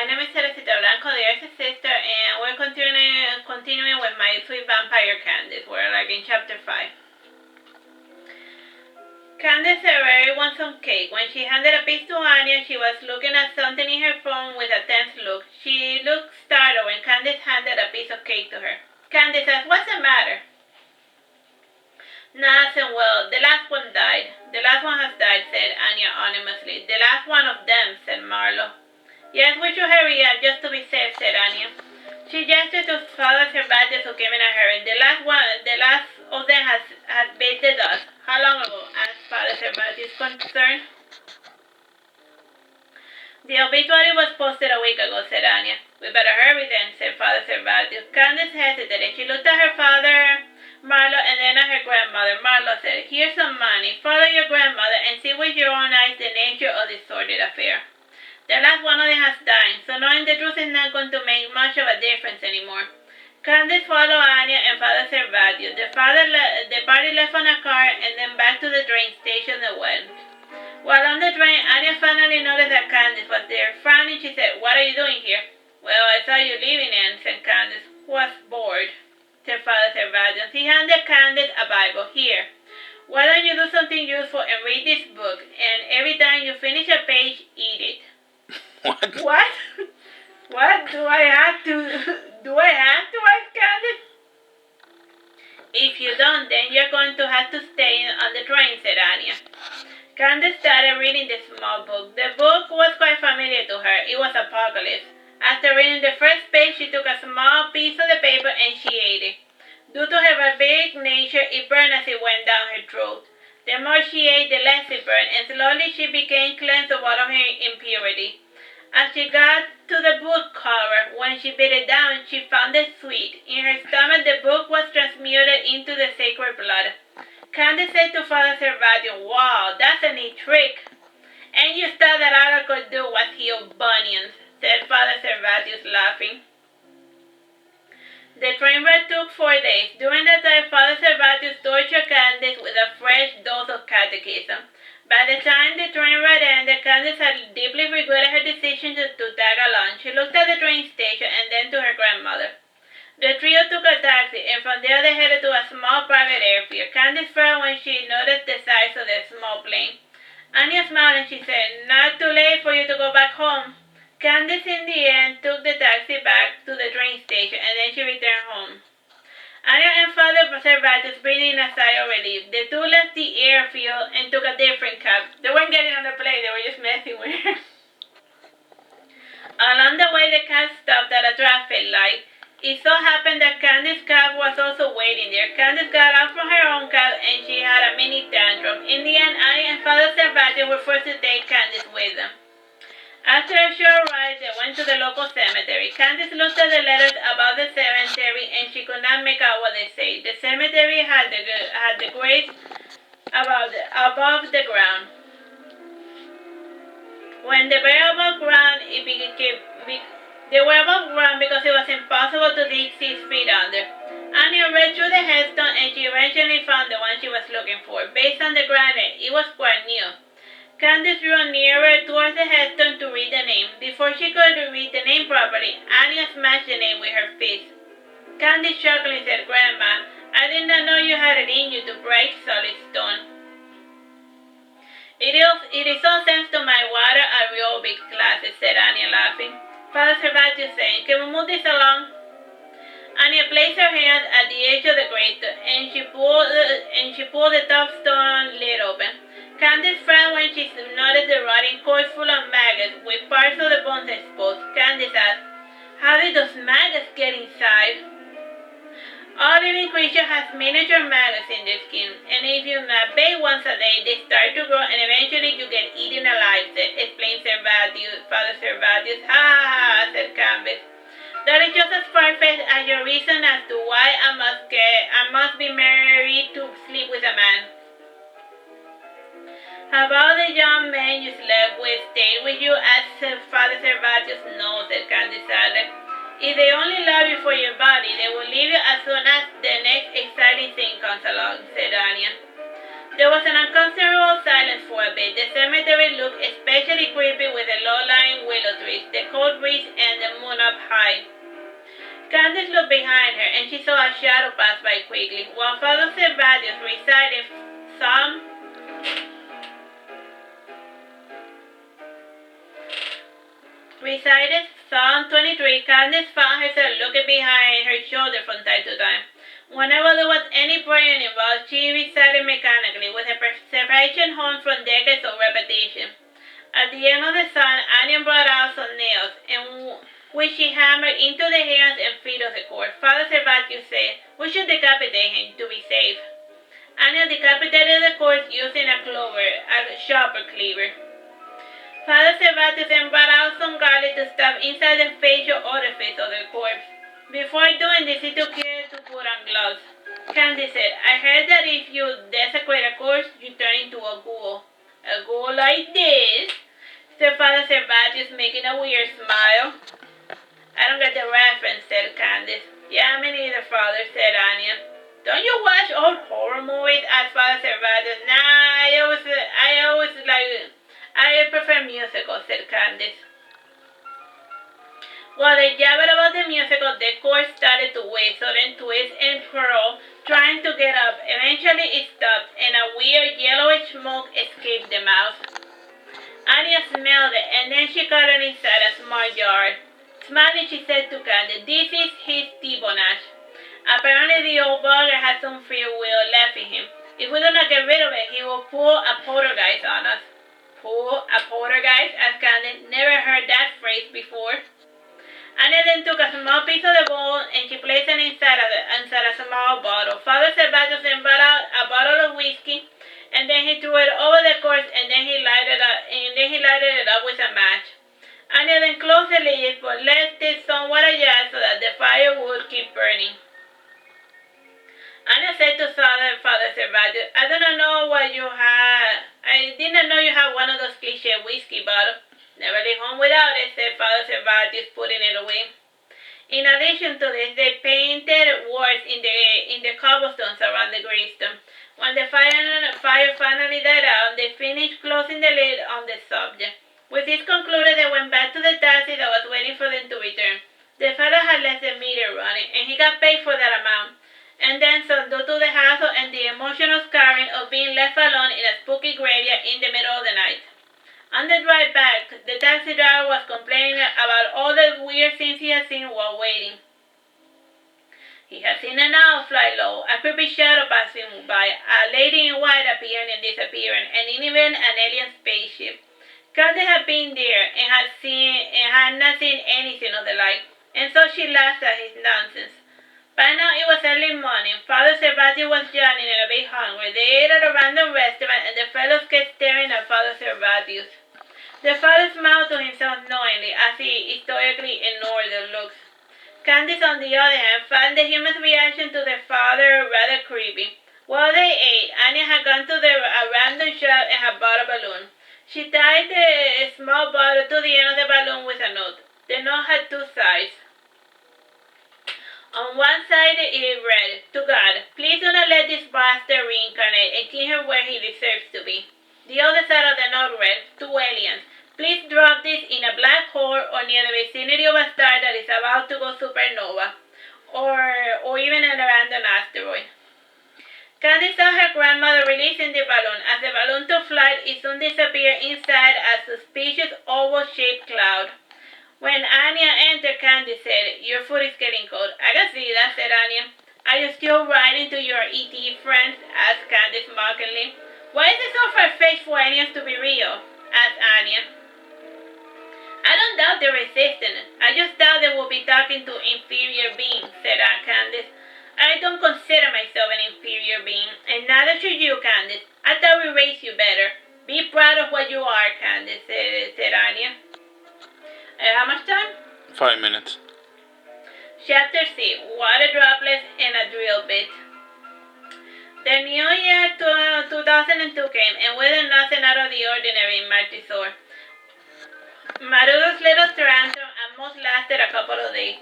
My name is Teresita Blanco, the Artsysister, and we're continuing with my sweet vampire Candice. We're in chapter 5. Candice Herrera wants some cake. When she handed a piece to Anya, she was looking at something in her phone with a tense look. She looked startled when Candice handed a piece of cake to her. Candice asked, "What's the matter?" "Nothing. Well, the last one died. The last one has died," said Anya anonymously. "The last one of them," said Marlow. "Yes, we should hurry up just to be safe," said Anya. She gestured to Father Cervantes, who came in a hurry. The last of them has baked the dust." "How long ago?" asked Father Cervantes, concerned. "The obituary was posted a week ago," said Anya. "We better hurry then," said Father Cervantes. Candice hesitated. She looked at her father, Marlow, and then at her grandmother. Marlow said, "Here's some money. Follow your grandmother and see with your own eyes the nature of this sordid affair. The last one of them has died, so knowing the truth is not going to make much of a difference anymore." Candice followed Anya and Father Cervantes. The party left on a car and then back to the train station they went. While on the train, Anya finally noticed that Candice was there. Frowning, she said, "What are you doing here?" "Well, I saw you leaving," said Candice, who was bored, said Father Cervantes. He handed Candice a Bible. "Here. Why don't you do something useful and read this book, and every time you finish a page, eat it." What? What? Do I have to ask Candice? "If you don't, then you're going to have to stay on the train," said Anya. Candice started reading the small book. The book was quite familiar to her. It was Apocalypse. After reading the first page, she took a small piece of the paper and she ate it. Due to her barbaric nature, it burned as it went down her throat. The more she ate, the less it burned, and slowly she became cleansed of all of her impurity. As she got to the book cover, when she bit it down, she found it sweet. In her stomach, the book was transmuted into the sacred blood. Candice said to Father Cervantes, "Wow, that's a neat trick." "And you thought that all I could do was heal bunions," said Father Cervantes, laughing. The train ride took 4 days. During that time, Father Cervantes tortured Candice with a fresh dose of catechism. By the time the train ride ended, Candice had deeply regretted her decision to tag along. She looked at the train station and then to her grandmother. The trio took a taxi, and from there they headed to a small private airfield. Candice frowned when she noticed the size of the small plane. Anya smiled and she said, "Not too late for you to go back home." Candice, in the end, took the taxi back to the train station, and then she returned home. Anya and Father Cervantes breathing a sigh of relief. The two left the airfield and took a different cab. They weren't getting on the plane, they were just messing with her. Along the way, the cab stopped at a traffic light. It so happened that Candice's cab was also waiting there. Candice got out from her own cab and she had a mini tantrum. In the end, Anya and Father Cervantes were forced to take Candice with them. After a short ride, they went to the local cemetery. Candice looked at the letters about the cemetery and she could not make out what they said. The cemetery had the graves above the ground. When they were above ground, they were above ground because it was impossible to dig 6 feet under. Anya read through the headstone and she eventually found the one she was looking for. Based on the granite, it was quite new. Candice drew nearer towards the headstone to read the name. Before she could read the name properly, Anya smashed the name with her fist. Candice chuckling said, "Grandma, I did not know you had it in you to break solid stone." It is all thanks to my water aerobic classes," said Anya, laughing. Father Cervantes saying, "Can we move this along?" Anya placed her hand at the edge of the gravestone and she pulled the top stone lid open. Candice frowned when she noticed the rotting corpse full of maggots with parts of the bones exposed. Candice asked, "How did those maggots get inside?" "All living creature has miniature maggots in their skin, and if you not bathe once a day, they start to grow and eventually you get eaten alive," explained Father Cervantes. "Ha ha ha," said Candice. "That is just as far-fetched as your reason as to why I must be married to sleep with a man." "How about the young men you slept with stayed with you?" asked Father Cervantes. "No," said Candice sadly. "If they only love you for your body, they will leave you as soon as the next exciting thing comes along," said Anya. There was an uncomfortable silence for a bit. The cemetery looked especially creepy with the low-lying willow trees, the cold breeze, and the moon up high. Candice looked behind her, and she saw a shadow pass by quickly. While Father Servatius Psalm recited Psalm 23, Candice found herself looking behind her shoulder from time to time. Whenever there was any prayer involved, she recited mechanically, with her perseveration honed from decades of repetition. At the end of the psalm, Anya brought out some nails, which she hammered into the hands and feet of the corpse. Father Servatius said, "We should decapitate him to be safe." Anya decapitated the corpse using a sharper cleaver. Father Servatius then brought out some garlic to stuff inside the facial orifice of the corpse. Before doing this, he took care to put on gloves. Candice said, "I heard that if you desecrate a corpse, you turn into a ghoul." "A ghoul like this?" said Father Servatius, making a weird smile. "I don't get the reference," said Candice. "Yeah, me neither, Father," said Anya. "Don't you watch old horror movies?" asked Father Servatius. "Nah, I prefer musicals," said Candice. While they jabbered about the musical, the corpse started to whistle and twist and curl, trying to get up. Eventually it stopped, and a weird yellowish smoke escaped the mouth. Anya smelled it, and then she got it inside a small jar. Smiling, she said to Candice, "This is his Tibonage. Apparently the old bugger has some free will left in him. If we do not get rid of it, he will pull a poltergeist on us." "Pull a poltergeist?" asked Candice. "Never heard that phrase before." Anya then took a small piece of the bone and she placed it inside a small bottle. Father Servatius then brought out a bottle of whiskey, and then he threw it over the corpse, and then he lighted it up with a match. Anya then closed the lid, but left it somewhat ajar so that the fire would keep burning. Anya said to Father Servatius, "I do not know what you have. I did not know you had one of those cliché whiskey bottles." "Never leave home without it," said Father Servatius, putting it away. In addition to this, they painted words in the cobblestones around the gravestone. When the fire finally died out, they finished closing the lid on the subject. With this concluded, they went back to the taxi that was waiting for them to return. The fellow had left the meter running, and he got paid for that amount, and then some due to the hassle and the emotional scarring of being left alone in a spooky graveyard in the middle of the night. On the drive back, the taxi driver was complaining about all the weird things he had seen while waiting. He had seen an owl fly low, a creepy shadow passing by, a lady in white appearing and disappearing, and even an alien spaceship. Candice had been there and had not seen anything of the like, and so she laughed at his nonsense. By now it was early morning. Father Servatius was yawning and a bit hungry. They ate at a random restaurant, and the fellows kept staring at Father Servatius. The father smiled to himself knowingly as he stoically ignored their looks. Candice, on the other hand, found the human's reaction to their father rather creepy. While they ate, Anya had gone to a random shop and had bought a balloon. She tied the small bottle to the end of the balloon with a note. The note had two sides. On one side it read, "To God, please do not let this bastard reincarnate and keep him where he deserves to be." The other side of the note read, "To aliens, please drop this in a black hole or near the vicinity of a star that is about to go supernova, or even an abandoned asteroid." Candice saw her grandmother releasing the balloon. As the balloon took flight, it soon disappeared inside a suspicious oval-shaped cloud. When Anya entered, Candice said, "Your food is getting cold." "I can see that," said Anya. "Are you still writing to your ET friends?" asked Candice mockingly. "Why is it so far-fetched for aliens to be real?" asked Anya. "I don't doubt they're resistant. I just doubt they will be talking to inferior beings," said Aunt Candice. "I don't consider myself an inferior being, and neither should you, Candice. I thought we raised you better. Be proud of what you are," Candice said Anya. How much time? 5 minutes. Chapter 6, Water Droplets and a Drill Bit. The new year 2002 came, and with nothing out of the ordinary in Martisor. Maruru's little tantrum at most lasted a couple of days.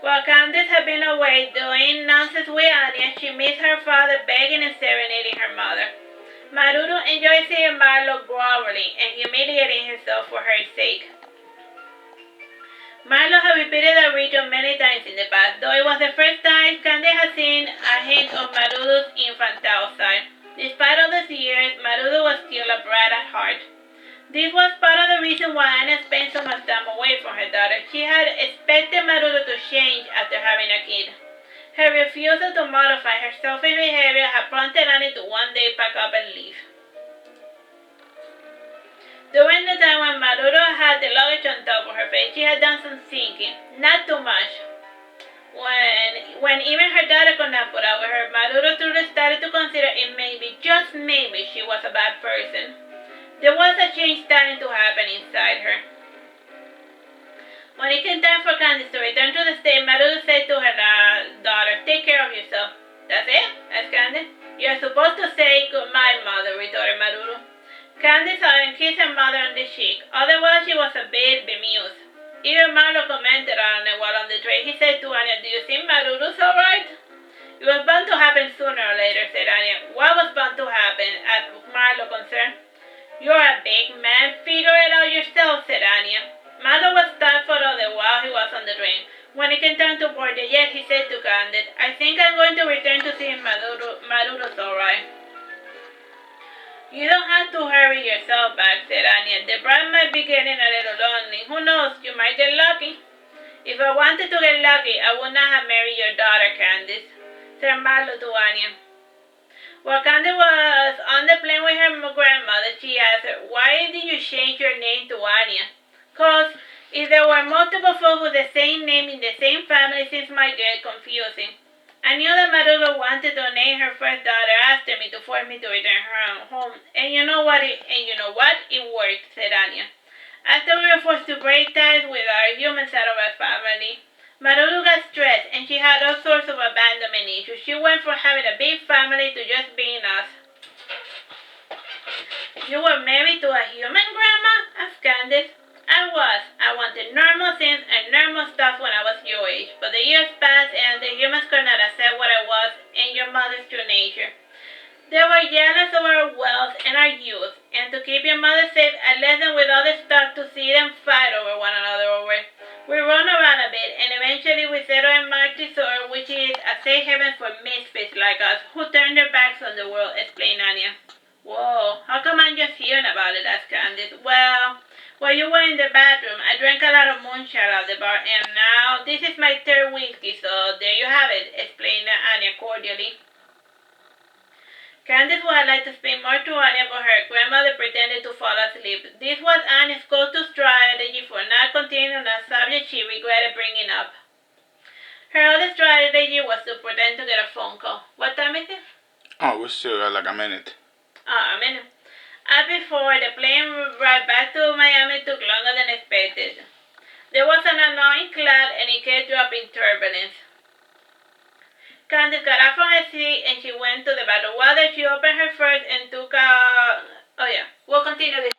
While Candice had been away doing nonsense with Anya, she missed her father begging and serenading her mother. Maruru enjoyed seeing Marlow groveling and humiliating himself for her sake. Marlow had repeated the region many times in the past, though it was the first time Candice had seen a hint of Maruru's infantile side. Despite all these years, Maruru was still a brat at heart. This was part of the reason why Anna spent so much time away from her daughter. She had expected Maruru to change after having a kid. Her refusal to modify her selfish behavior had prompted Annie to one day pack up and leave. During the time when Maruru had the luggage on top of her face, she had done some thinking. Not too much. When even her daughter could not put up with her, Maruru truly started to consider if maybe, just maybe, she was a bad person. There was a change starting to happen inside her. When it came time for Candice to return to the state, Maruru said to her daughter, "Take care of yourself." "That's it?" asked Candice. "You're supposed to say goodbye, mother," retorted Maruru. Candice saw and kissed her mother on the cheek. Otherwise, she was a bit bemused. Even Marlow commented on it while on the train. He said to Anya, "Do you think Maruru's alright?" "It was bound to happen sooner or later," said Anya. "What was bound to happen?" asked Marlow, concerned. "You're a big man. Figure it out yourself," said Anya. Marlow was thoughtful all the while he was on the train. When it came time to board the jet, he said to Candice, "I think I'm going to return to see Maruru's alright." "You don't have to hurry yourself back," said Anya. "The bride might be getting a little lonely. Who knows? You might get lucky." "If I wanted to get lucky, I would not have married your daughter, Candice," said Marlow to Anya. While Candice was on the plane with her grandmother, she asked her, "Why did you change your name to Anya?" "'Cause if there were multiple folks with the same name in the same family, things might get confusing. I knew that Maruru wanted to name her first daughter after me to force me to return her home. And you know what? It worked," said Anya. "After we were forced to break ties with our human side of our family, Maruru got stressed and she had all sorts of abandonment issues. She went from having a big family to just being us." "You were married to a human, Grandma?" asked Candice. "I was. I wanted normal things and normal stuff when I was your age, but the years passed and the humans could not accept what I was and your mother's true nature. They were jealous of our wealth and our youth, and to keep your mother safe, I left them with all the stuff to see them fight over one another over it. We run around a bit, and eventually we settled in Martisor, which is a safe haven for misfits like us, who turn their backs on the world," explained Anya. "Whoa, how come I'm just hearing about it?" asked Candice. "Well, while you were in the bathroom, I drank a lot of moonshine at the bar, and now this is my third whiskey, so there you have it," explained Anya cordially. Candice would have liked to speak more to Anya, but her grandmother pretended to fall asleep. This was Anya's go-to strategy for not continuing a subject she regretted bringing up. Her other strategy was to pretend to get a phone call. What time is it? Oh, we still got like a minute. A minute. As before, the plane ride back to Miami took longer than expected. There was an annoying cloud and it kept dropping turbulence. Candice got up from her seat and she went to the bathroom. While there, she opened her purse and took a... Oh yeah, we'll continue this